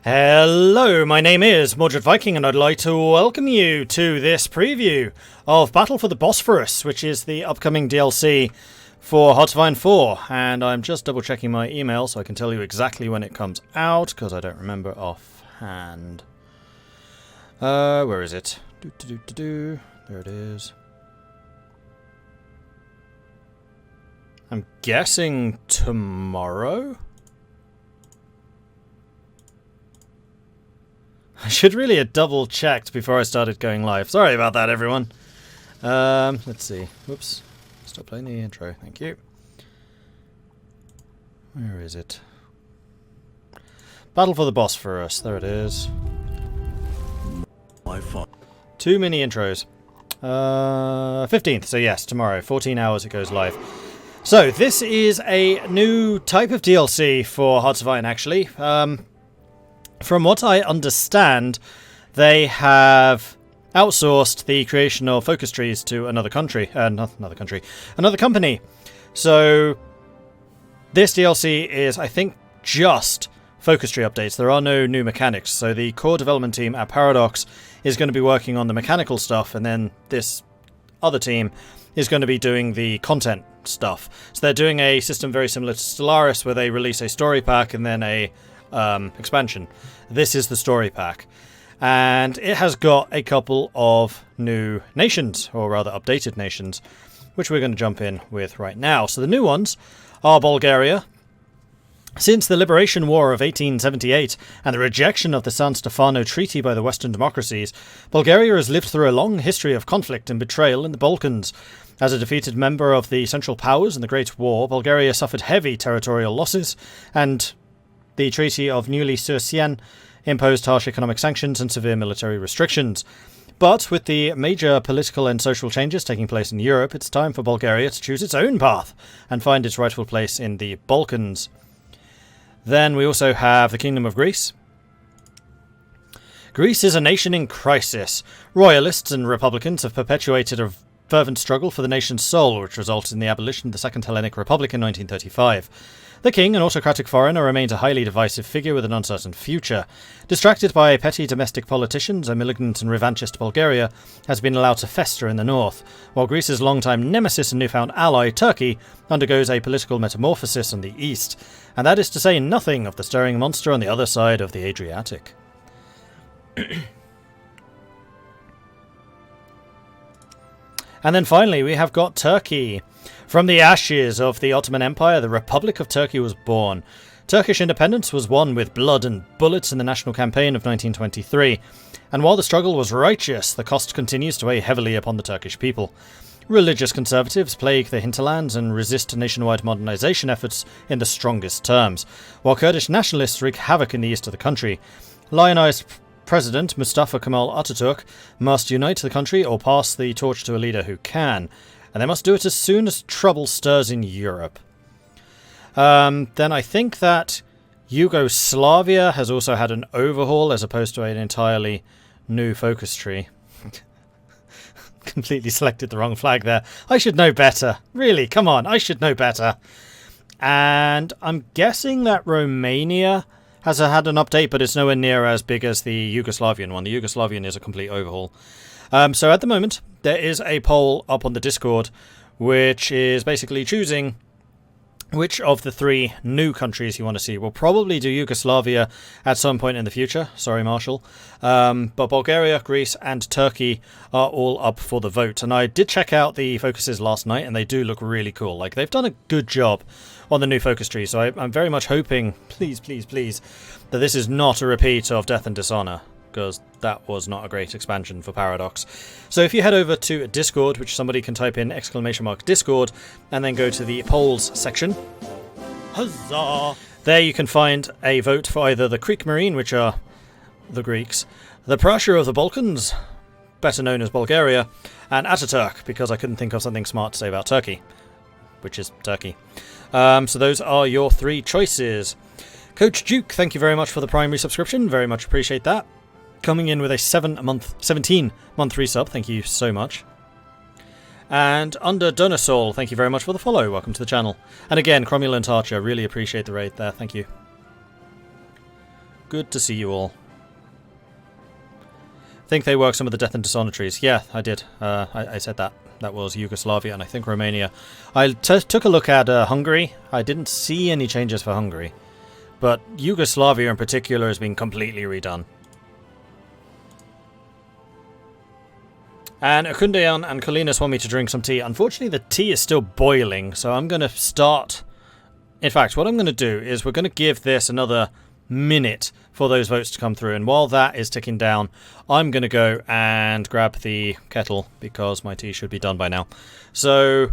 Hello, my name is Mordred Viking and I'd like to welcome you to this preview of Battle for the Bosporus, which is the upcoming DLC for Hearts of Iron 4. And I'm just double checking my email so I can tell you exactly when it comes out, because I don't remember offhand. Where is it? There it is. I'm guessing tomorrow? I should really have double checked before I started going live. Sorry about that, everyone. Let's see. Whoops. Stop playing the intro. Thank you. Where is it? Battle for the Bosporus. There it is. Too many intros. 15th. So yes, tomorrow. 14 hours it goes live. So this is a new type of DLC for Hearts of Iron, actually. From what I understand, they have outsourced the creation of focus trees to another company. So this DLC is, I think, just focus tree updates. There are no new mechanics. So the core development team at Paradox is going to be working on the mechanical stuff, and then this other team is going to be doing the content stuff. So they're doing a system very similar to Stellaris, where they release a story pack and then a expansion. This is the story pack, and it has got a couple of new nations, or rather updated nations, which we're going to jump in with right now. So the new ones are Bulgaria. Since the Liberation War of 1878 and the rejection of the San Stefano Treaty by the Western democracies, Bulgaria has lived through a long history of conflict and betrayal in the Balkans. As a defeated member of the Central Powers in the Great War, Bulgaria suffered heavy territorial losses, and the Treaty of Neuilly-sur-Seine imposed harsh economic sanctions and severe military restrictions. But with the major political and social changes taking place in Europe, it's time for Bulgaria to choose its own path and find its rightful place in the Balkans. Then we also have the Kingdom of Greece. Greece is a nation in crisis. Royalists and Republicans have perpetuated a fervent struggle for the nation's soul, which resulted in the abolition of the Second Hellenic Republic in 1935. The king, an autocratic foreigner, remains a highly divisive figure with an uncertain future. Distracted by petty domestic politicians, a militant and revanchist Bulgaria has been allowed to fester in the north, while Greece's longtime nemesis and newfound ally, Turkey, undergoes a political metamorphosis in the east, and that is to say nothing of the stirring monster on the other side of the Adriatic. And then finally we have got Turkey. From the ashes of the Ottoman Empire, the Republic of Turkey was born. Turkish independence was won with blood and bullets in the national campaign of 1923, and while the struggle was righteous, the cost continues to weigh heavily upon the Turkish people. Religious conservatives plague the hinterlands and resist nationwide modernization efforts in the strongest terms, while Kurdish nationalists wreak havoc in the east of the country. Lionized President Mustafa Kemal Ataturk must unite the country or pass the torch to a leader who can, and they must do it as soon as trouble stirs in Europe. Then I think that Yugoslavia has also had an overhaul as opposed to an entirely new focus tree. Completely selected the wrong flag there. I should know better. Really, come on, I should know better. And I'm guessing that Romania has had an update, but it's nowhere near as big as the Yugoslavian one. The Yugoslavian is a complete overhaul. So at the moment, there is a poll up on the Discord, which is basically choosing which of the three new countries you want to see. We'll probably do Yugoslavia at some point in the future. Sorry, Marshall. But Bulgaria, Greece, and Turkey are all up for the vote. And I did check out the focuses last night, and they do look really cool. Like, they've done a good job on the new focus tree. So I'm very much hoping, please, please, please, that this is not a repeat of Death and Dishonor, because that was not a great expansion for Paradox. So if you head over to Discord, which somebody can type in !Discord, and then go to the polls section, huzzah! There you can find a vote for either the Creek Marine, which are the Greeks, the Prussia of the Balkans, better known as Bulgaria, and Ataturk, because I couldn't think of something smart to say about Turkey, which is Turkey. So those are your three choices. Coach Duke, thank you very much for the primary subscription. Very much appreciate that. Coming in with a 17-month resub. Thank you so much. And Under Donosol, thank you very much for the follow. Welcome to the channel. And again, Cromulent Archer, really appreciate the raid there. Thank you. Good to see you all. Think they work some of the Death and Dishonor trees. Yeah, I did. I said that. That was Yugoslavia and I think Romania. I took a look at Hungary. I didn't see any changes for Hungary. But Yugoslavia in particular has been completely redone. And Akundeon and Kolinas want me to drink some tea. Unfortunately, the tea is still boiling, so I'm going to start... In fact, what I'm going to do is we're going to give this another minute for those votes to come through. And while that is ticking down, I'm going to go and grab the kettle because my tea should be done by now. So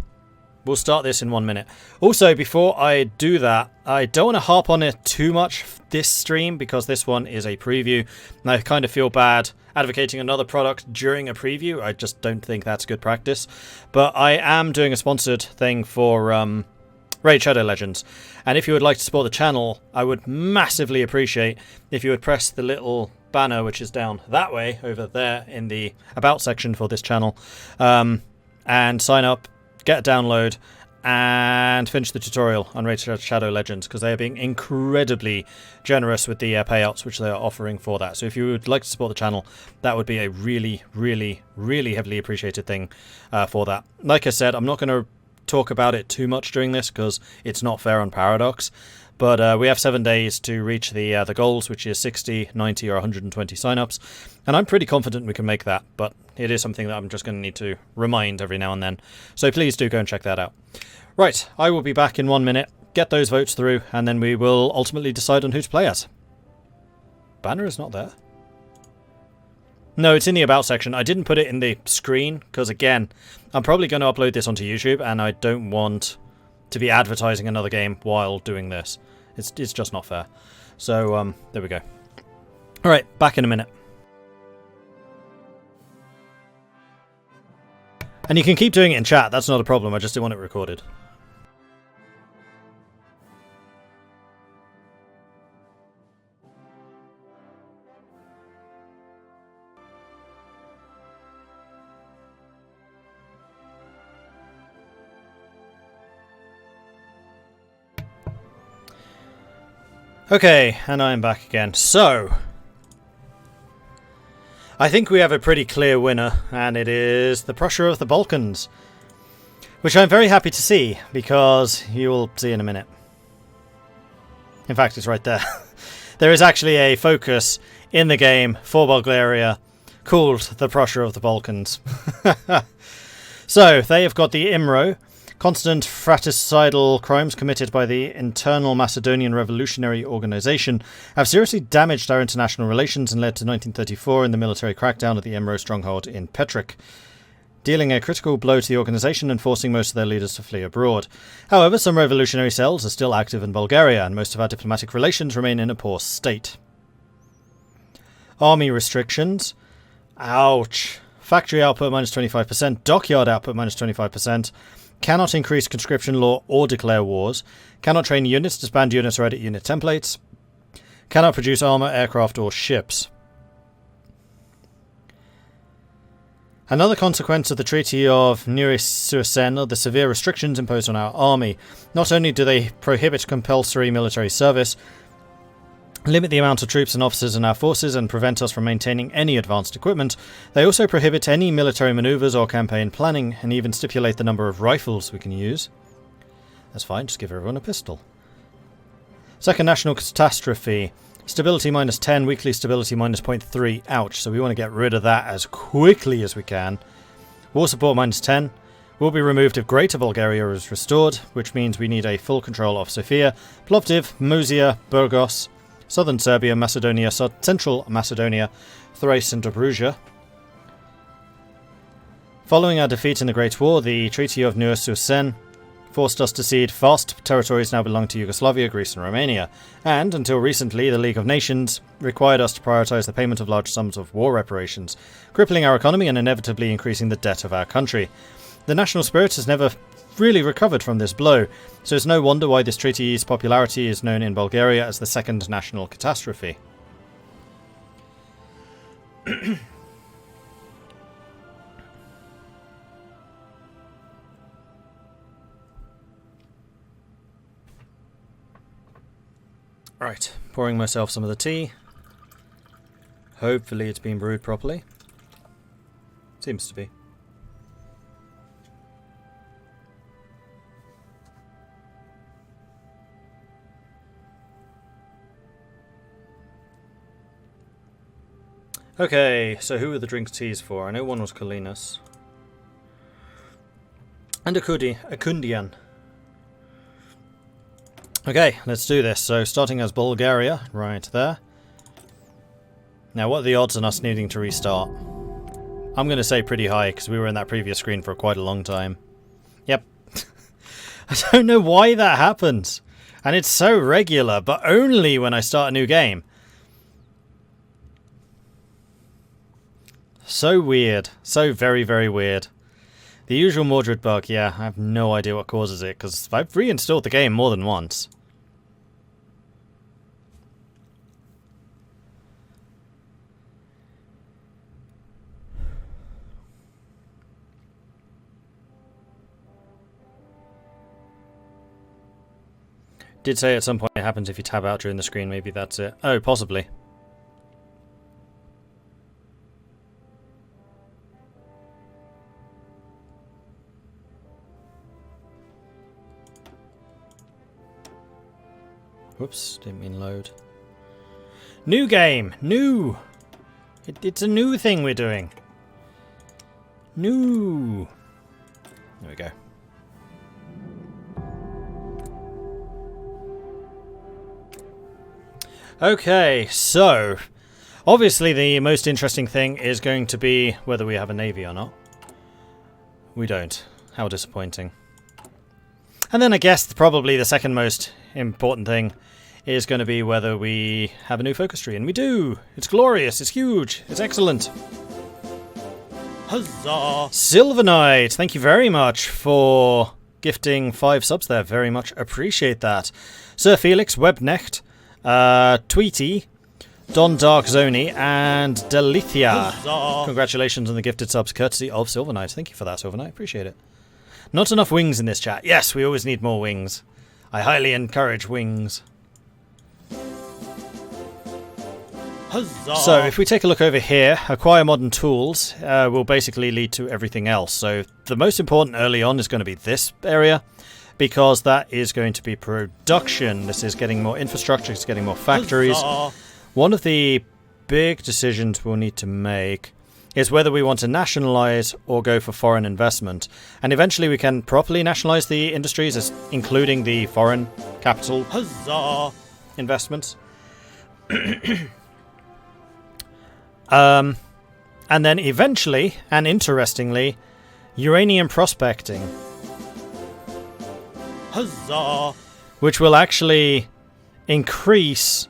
we'll start this in 1 minute. Also, before I do that, I don't want to harp on it too much this stream because this one is a preview. And I kind of feel bad advocating another product during a preview. I just don't think that's good practice. But I am doing a sponsored thing for... Raid Shadow Legends, and if you would like to support the channel, I would massively appreciate if you would press the little banner which is down that way over there in the about section for this channel, and sign up, get a download, and finish the tutorial on Raid Shadow Legends because they are being incredibly generous with the payouts which they are offering for that. So if you would like to support the channel, that would be a really, really, really heavily appreciated thing for that. Like I said, I'm not going to talk about it too much during this because it's not fair on Paradox, but we have 7 days to reach the goals, which is 60, 90 or 120 signups, and I'm pretty confident we can make that, but it is something that I'm just going to need to remind every now and then, so please do go and check that out. Right, I will be back in 1 minute, get those votes through, and then we will ultimately decide on who to play as. Banner is not there. No, it's in the About section. I didn't put it in the screen because, again, I'm probably going to upload this onto YouTube and I don't want to be advertising another game while doing this. It's just not fair. So, there we go. Alright, back in a minute. And you can keep doing it in chat. That's not a problem. I just didn't want it recorded. Okay, and I'm back again. So, I think we have a pretty clear winner, and it is the Prussia of the Balkans. Which I'm very happy to see, because you will see in a minute. In fact, it's right there. There is actually a focus in the game for Bulgaria called the Prussia of the Balkans. So, they have got the IMRO. Constant fratricidal crimes committed by the Internal Macedonian Revolutionary Organization have seriously damaged our international relations and led to 1934 in the military crackdown at the IMRO stronghold in Petric, dealing a critical blow to the organization and forcing most of their leaders to flee abroad. However, some revolutionary cells are still active in Bulgaria, and most of our diplomatic relations remain in a poor state. Army restrictions. Ouch. Factory output minus 25%, dockyard output minus 25%. Cannot increase conscription law or declare wars. Cannot train units, disband units or edit unit templates. Cannot produce armor, aircraft or ships. Another consequence of the Treaty of Neuilly-sur-Seine are the severe restrictions imposed on our army. Not only do they prohibit compulsory military service, limit the amount of troops and officers in our forces and prevent us from maintaining any advanced equipment, they also prohibit any military maneuvers or campaign planning and even stipulate the number of rifles we can use. That's fine, just give everyone a pistol. Second national catastrophe. Stability minus 10, weekly stability minus 0.3. Ouch, so we want to get rid of that as quickly as we can. War support minus 10. Will be removed if Greater Bulgaria is restored, which means we need a full control of Sofia, Plovdiv, Murcia, Burgos, Southern Serbia, Macedonia, Central Macedonia, Thrace and Dobruja. Following our defeat in the Great War, the Treaty of Neuilly-sur-Seine forced us to cede vast territories now belong to Yugoslavia, Greece and Romania, and, until recently, the League of Nations required us to prioritise the payment of large sums of war reparations, crippling our economy and inevitably increasing the debt of our country. The national spirit has never really recovered from this blow, so it's no wonder why this treaty's popularity is known in Bulgaria as the second national catastrophe. Right, pouring myself some of the tea. Hopefully it's been brewed properly. Seems to be. Okay, so who are the drink teas for? I know one was Kalinas. And Akundian. Okay, let's do this. So starting as Bulgaria, right there. Now what are the odds on us needing to restart? I'm going to say pretty high, because we were in that previous screen for quite a long time. Yep. I don't know why that happens. And it's so regular, but only when I start a new game. So weird. So very, very weird. The usual Mordred bug, yeah, I have no idea what causes it, because I've reinstalled the game more than once. Did say at some point it happens if you tab out during the screen, maybe that's it. Oh, possibly. Whoops, didn't mean load. New game! New! It's a new thing we're doing. New! There we go. Okay, so obviously the most interesting thing is going to be whether we have a navy or not. We don't. How disappointing. And then I guess probably the second most important thing is going to be whether we have a new focus tree. And we do! It's glorious, it's huge, it's excellent. Huzzah! Silver Knight, thank you very much for gifting 5 subs there. Very much appreciate that. Sir Felix, Webnecht, Tweety, Don Dark Zoni, and Delithia. Huzzah! Congratulations on the gifted subs courtesy of Silver Knight. Thank you for that, Silver Knight. Appreciate it. Not enough wings in this chat. Yes, we always need more wings. I highly encourage wings. Huzzah! So if we take a look over here, acquire modern tools will basically lead to everything else. So the most important early on is going to be this area, because that is going to be production. This is getting more infrastructure, it's getting more factories. Huzzah! One of the big decisions we'll need to make is whether we want to nationalize or go for foreign investment. And eventually we can properly nationalize the industries, including the foreign capital Huzzah! Investments. And then eventually, and interestingly, uranium prospecting. Huzzah! Which will actually increase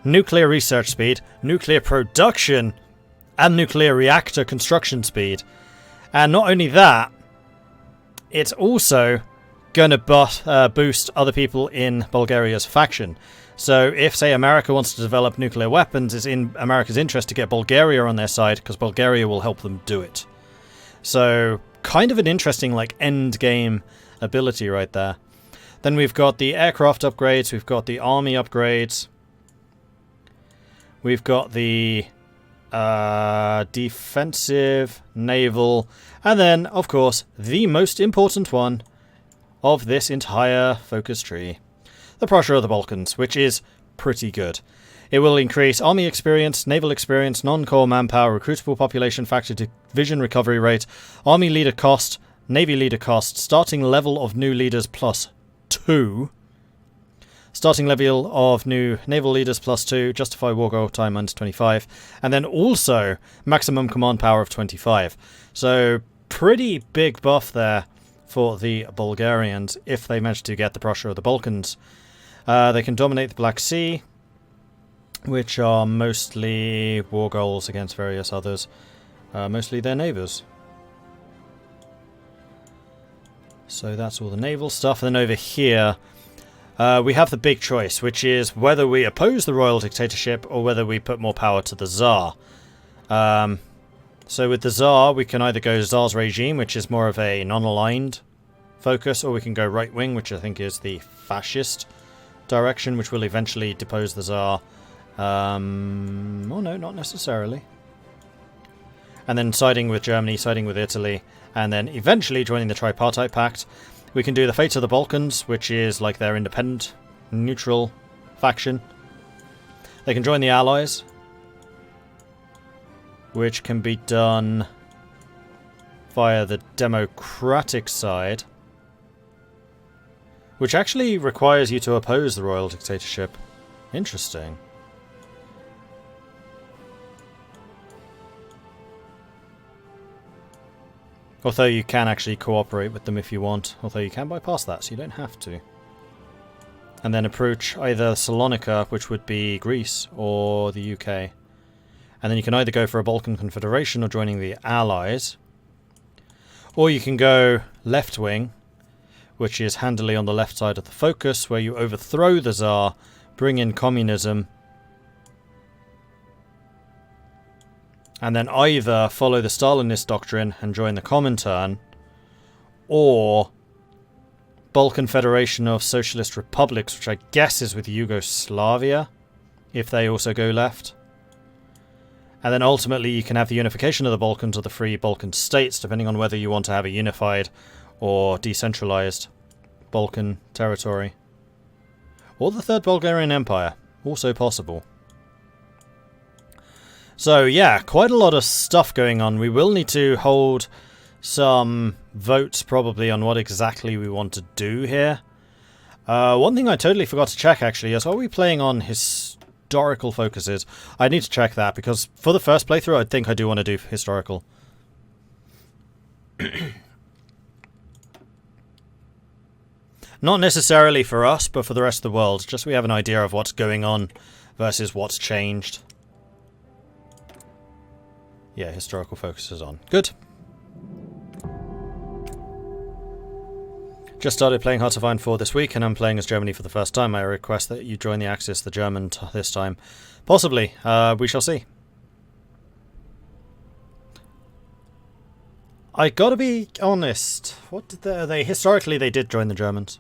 nuclear research speed, nuclear production, and nuclear reactor construction speed. And not only that, it's also going to boost other people in Bulgaria's faction. So if, say, America wants to develop nuclear weapons, it's in America's interest to get Bulgaria on their side, because Bulgaria will help them do it. So kind of an interesting end game ability right there. Then we've got the aircraft upgrades, we've got the army upgrades, we've got the defensive, naval, and then, of course, the most important one of this entire focus tree. The Prussia of the Balkans, which is pretty good. It will increase army experience, naval experience, non-core manpower, recruitable population factor, division recovery rate, army leader cost, navy leader cost, starting level of new leaders +2, starting level of new naval leaders +2, justify war goal time -25, and then also maximum command power of 25. So pretty big buff there for the Bulgarians if they manage to get the Prussia of the Balkans. They can dominate the Black Sea, which are mostly war goals against various others, mostly their neighbours. So that's all the naval stuff. And then over here, we have the big choice, which is whether we oppose the royal dictatorship or whether we put more power to the Tsar. So with the Tsar, we can either go Tsar's regime, which is more of a non-aligned focus, or we can go right-wing, which I think is the fascist direction, which will eventually depose the Tsar Oh no, not necessarily. And then siding with Germany, siding with Italy, and then eventually joining the Tripartite Pact. We can do the Fates of the Balkans, which is like their independent, neutral faction. They can join the Allies, which can be done via the democratic side, which actually requires you to oppose the royal dictatorship. Interesting. Although you can actually cooperate with them if you want. Although you can bypass that, so you don't have to. And then approach either Salonika, which would be Greece, or the UK. And then you can either go for a Balkan Confederation or joining the Allies. Or you can go left wing, which is handily on the left side of the focus, where you overthrow the Tsar, bring in communism, and then either follow the Stalinist doctrine and join the Comintern, or Balkan Federation of Socialist Republics, which I guess is with Yugoslavia, if they also go left. And then ultimately you can have the unification of the Balkans or the free Balkan states, depending on whether you want to have a unified or decentralized Balkan territory. Or the Third Bulgarian Empire, also possible. So yeah, quite a lot of stuff going on. We will need to hold some votes probably on what exactly we want to do here. One thing I totally forgot to check actually is, are we playing on historical focuses? I need to check that, because for the first playthrough I think I do want to do historical. Not necessarily for us, but for the rest of the world, just so we have an idea of what's going on versus what's changed. Yeah, historical focus is on. Good. Just started playing Hearts of Iron 4 this week, and I'm playing as Germany for the first time. I request that you join the Axis, the German, this time. Possibly. We shall see. I gotta be honest. What did they... Historically, they did join the Germans.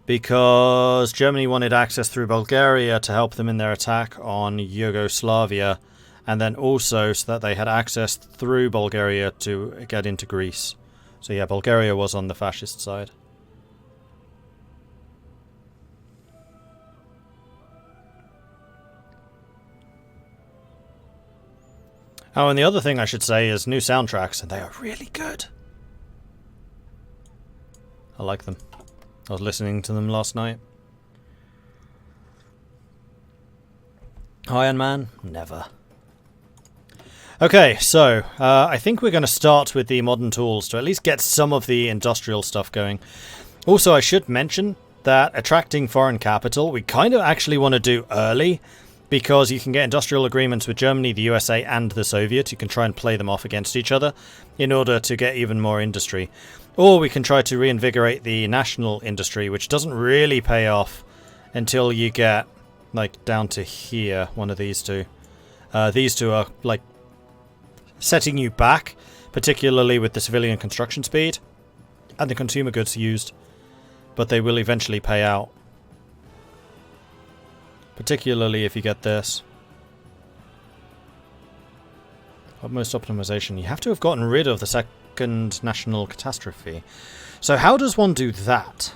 Because Germany wanted access through Bulgaria to help them in their attack on Yugoslavia. And then also so that they had access through Bulgaria to get into Greece. So yeah, Bulgaria was on the fascist side. Oh, and the other thing I should say is new soundtracks, and they are really good. I like them. I was listening to them last night. Iron Man? Never. Okay, so I think we're going to start with the modern tools to at least get some of the industrial stuff going. Also, I should mention that attracting foreign capital, we kind of actually want to do early, because you can get industrial agreements with Germany, the USA, and the Soviet. You can try and play them off against each other in order to get even more industry. Or we can try to reinvigorate the national industry, which doesn't really pay off until you get, like, down to here, one of these two. These two are, like, setting you back, particularly with the civilian construction speed and the consumer goods used, but they will eventually pay out, particularly if you get this. Utmost optimization. You have to have gotten rid of the second national catastrophe. So how does one do that?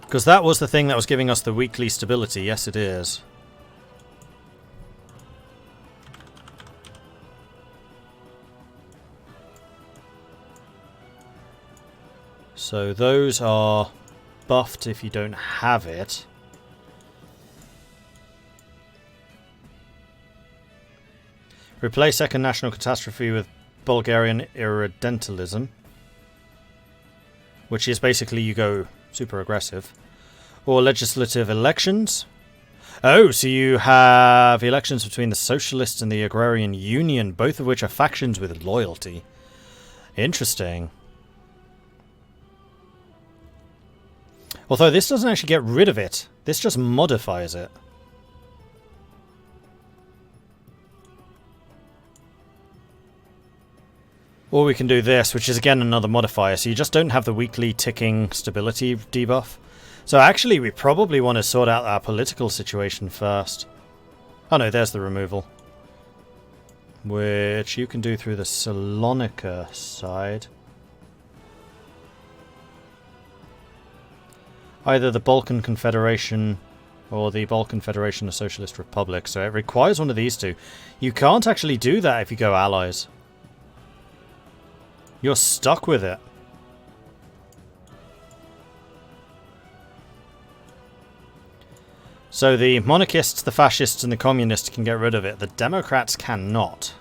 Because that was the thing that was giving us the weekly stability. Yes, it is. So those are buffed if you don't have it. Replace second national catastrophe with Bulgarian irredentalism, which is basically you go super aggressive. Or legislative elections. Oh, so you have elections between the Socialists and the Agrarian Union, both of which are factions with loyalty. Interesting. Although this doesn't actually get rid of it. This just modifies it. Or we can do this, which is again another modifier. So you just don't have the weekly ticking stability debuff. So actually, we probably want to sort out our political situation first. Oh no, there's the removal. Which you can do through the Salonika side. Either the Balkan Confederation or the Balkan Federation of Socialist Republics. So it requires one of these two. You can't actually do that if you go allies. You're stuck with it. So the monarchists, the fascists, and the communists can get rid of it. The Democrats cannot.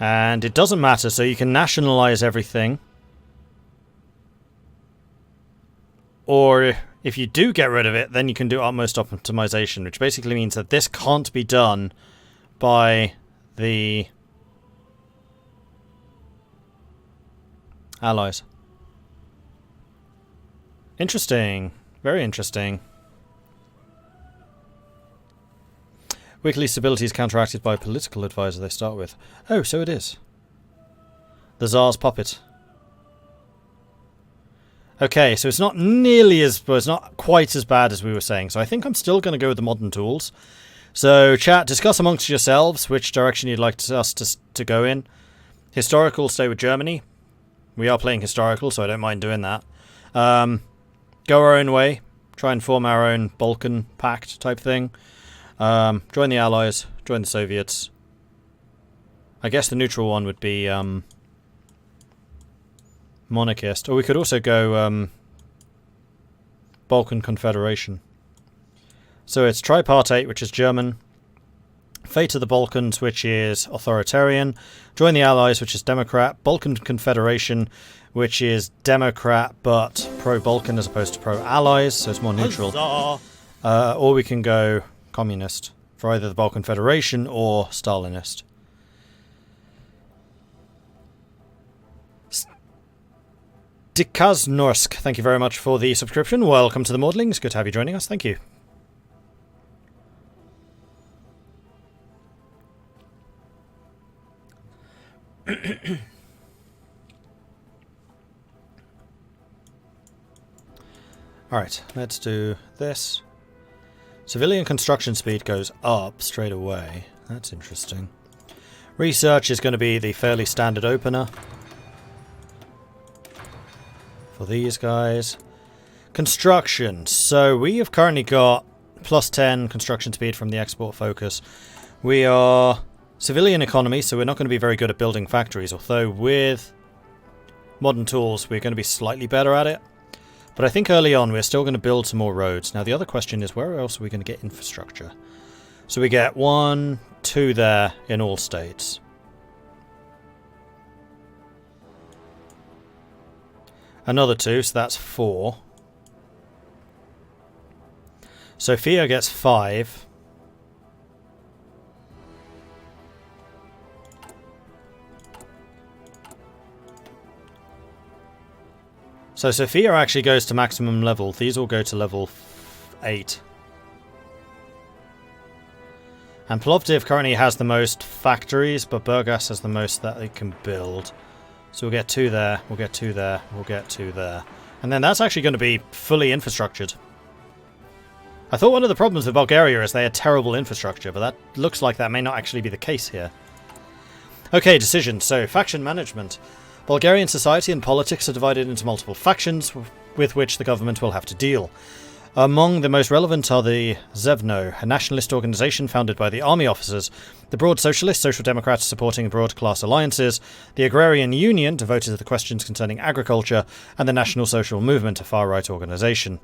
And it doesn't matter, so you can nationalize everything. Or if you do get rid of it, then you can do utmost optimization, which basically means that this can't be done by the allies. Interesting. Very interesting. Weekly stability is counteracted by a political advisor they start with. Oh, so it is. The Tsar's puppet. Okay, so it's not nearly as... well, it's not quite as bad as we were saying. So I think I'm still going to go with the modern tools. So, chat, discuss amongst yourselves which direction you'd like us to go in. Historical, stay with Germany. We are playing historical, so I don't mind doing that. Go our own way. Try and form our own Balkan Pact type thing. Join the Allies. Join the Soviets. I guess the neutral one would be monarchist. Or we could also go Balkan Confederation. So it's tripartite, which is German. Fate of the Balkans, which is authoritarian. Join the Allies, which is Democrat. Balkan Confederation, which is Democrat but pro-Balkan as opposed to pro-Allies, so it's more neutral. Or we can go communist for either the Balkan Federation or Stalinist. Dikaznorsk, thank you very much for the subscription. Welcome to the Maudlings. Good to have you joining us. Thank you. Alright, let's do this. Civilian construction speed goes up straight away. That's interesting. Research is going to be the fairly standard opener for these guys. Construction. So we have currently got plus 10 construction speed from the export focus. We are civilian economy, so we're not going to be very good at building factories, although with modern tools we're going to be slightly better at it. But I think early on we're still going to build some more roads. Now the other question is, where else are we going to get infrastructure? So we get 1, 2 there in all states. Another 2, so that's 4. Sofia gets 5. So Sofia actually goes to maximum level. These all go to level 8. And Plovdiv currently has the most factories, but Burgas has the most that they can build. So we'll get 2 there, we'll get 2 there, we'll get 2 there. And then that's actually going to be fully infrastructured. I thought one of the problems with Bulgaria is they had terrible infrastructure, but that looks like that may not actually be the case here. Okay, decisions. So, faction management. Bulgarian society and politics are divided into multiple factions with which the government will have to deal. Among the most relevant are the Zevno, a nationalist organisation founded by the army officers, the Broad Socialists, Social Democrats supporting broad-class alliances, the Agrarian Union, devoted to the questions concerning agriculture, and the National Social Movement, a far-right organisation.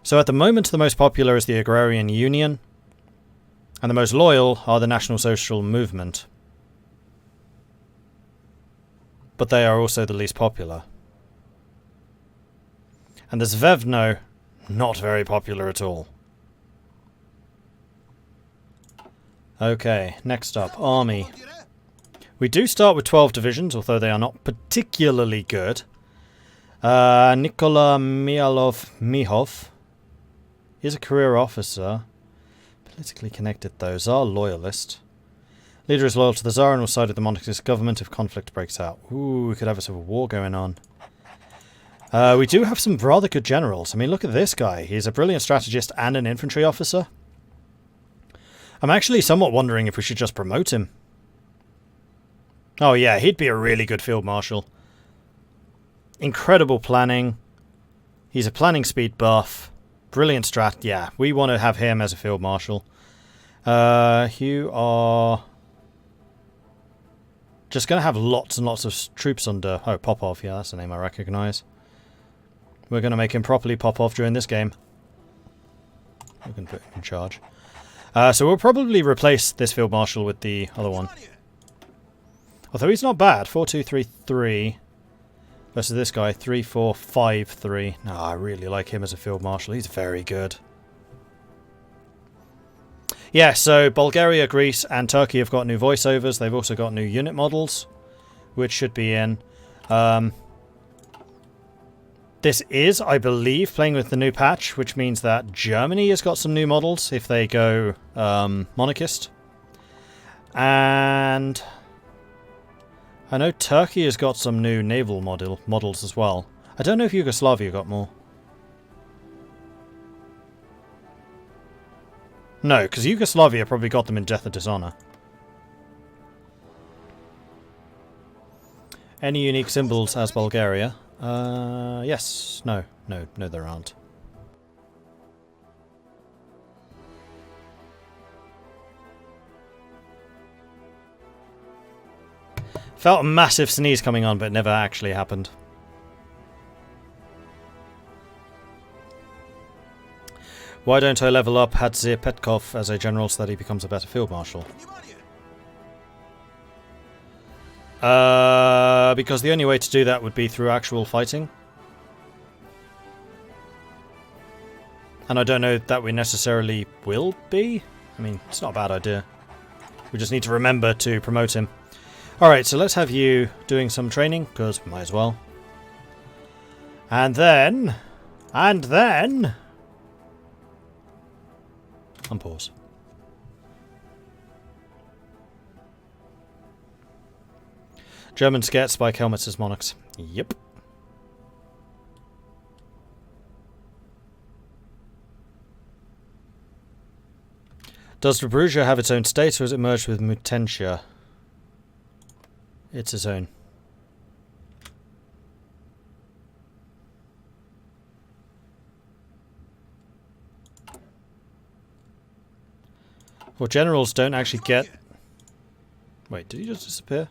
So at the moment the most popular is the Agrarian Union, and the most loyal are the National Social Movement. But they are also the least popular. And the Zvevno, not very popular at all. Okay, next up, army. We do start with 12 divisions, although they are not particularly good. Nikola Mialov-Mihov is a career officer. Politically connected, though. Tsar loyalist. Leader is loyal to the Tsar and will side with the monarchist government if conflict breaks out. Ooh, we could have a civil war going on. We do have some rather good generals. I mean, look at this guy. He's a brilliant strategist and an infantry officer. I'm actually somewhat wondering if we should just promote him. Oh yeah, he'd be a really good field marshal. Incredible planning. He's a planning speed buff. Brilliant strat. Yeah, we want to have him as a field marshal. You are just going to have lots and lots of troops under... Oh, Popov. Yeah, that's a name I recognise. We're going to make him properly Popov during this game. We're going to put him in charge. So we'll probably replace this field marshal with the other one. Although he's not bad. 4-2-3-3 versus this guy 3-4-5-3. No, I really like him as a field marshal. He's very good. Yeah, so Bulgaria, Greece and Turkey have got new voiceovers. They've also got new unit models, which should be in. This is, I believe, playing with the new patch, which means that Germany has got some new models if they go monarchist. And I know Turkey has got some new naval models as well. I don't know if Yugoslavia got more. No, because Yugoslavia probably got them in Death of Dishonor. Any unique symbols as Bulgaria? Yes. No, there aren't. Felt a massive sneeze coming on, but it never actually happened. Why don't I level up Hadzir Petkov as a general so that he becomes a better field marshal? Because the only way to do that would be through actual fighting. And I don't know that we necessarily will be. I mean, it's not a bad idea. We just need to remember to promote him. Alright, so let's have you doing some training, because we might as well. And then... Unpause. Germans get spike helmets as monarchs. Yep. Does Prussia have its own state, or is it merged with Mutentia? It's its own. Well, generals don't actually get... Wait, did he just disappear?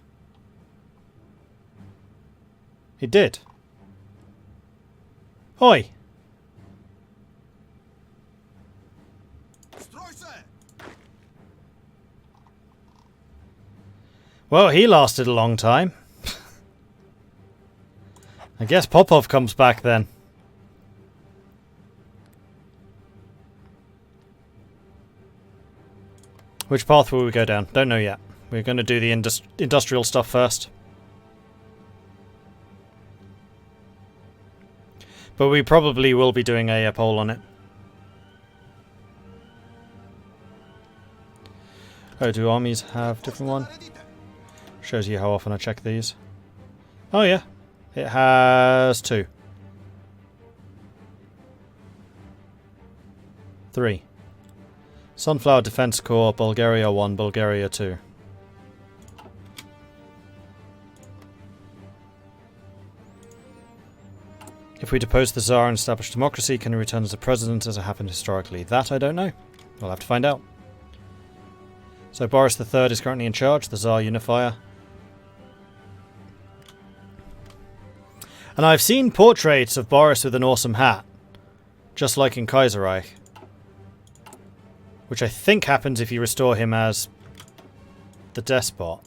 He did. Oi! Well, he lasted a long time. I guess Popov comes back then. Which path will we go down? Don't know yet. We're going to do the industrial stuff first. But we probably will be doing a poll on it. Oh, do armies have different one? Shows you how often I check these. Oh yeah, it has 2. 3. Sunflower Defense Corps, Bulgaria 1, Bulgaria 2. If we depose the Tsar and establish democracy, can he return as a president as it happened historically? That I don't know. We'll have to find out. So Boris III is currently in charge, the Tsar Unifier. And I've seen portraits of Boris with an awesome hat. Just like in Kaiserreich. Which I think happens if you restore him as the despot.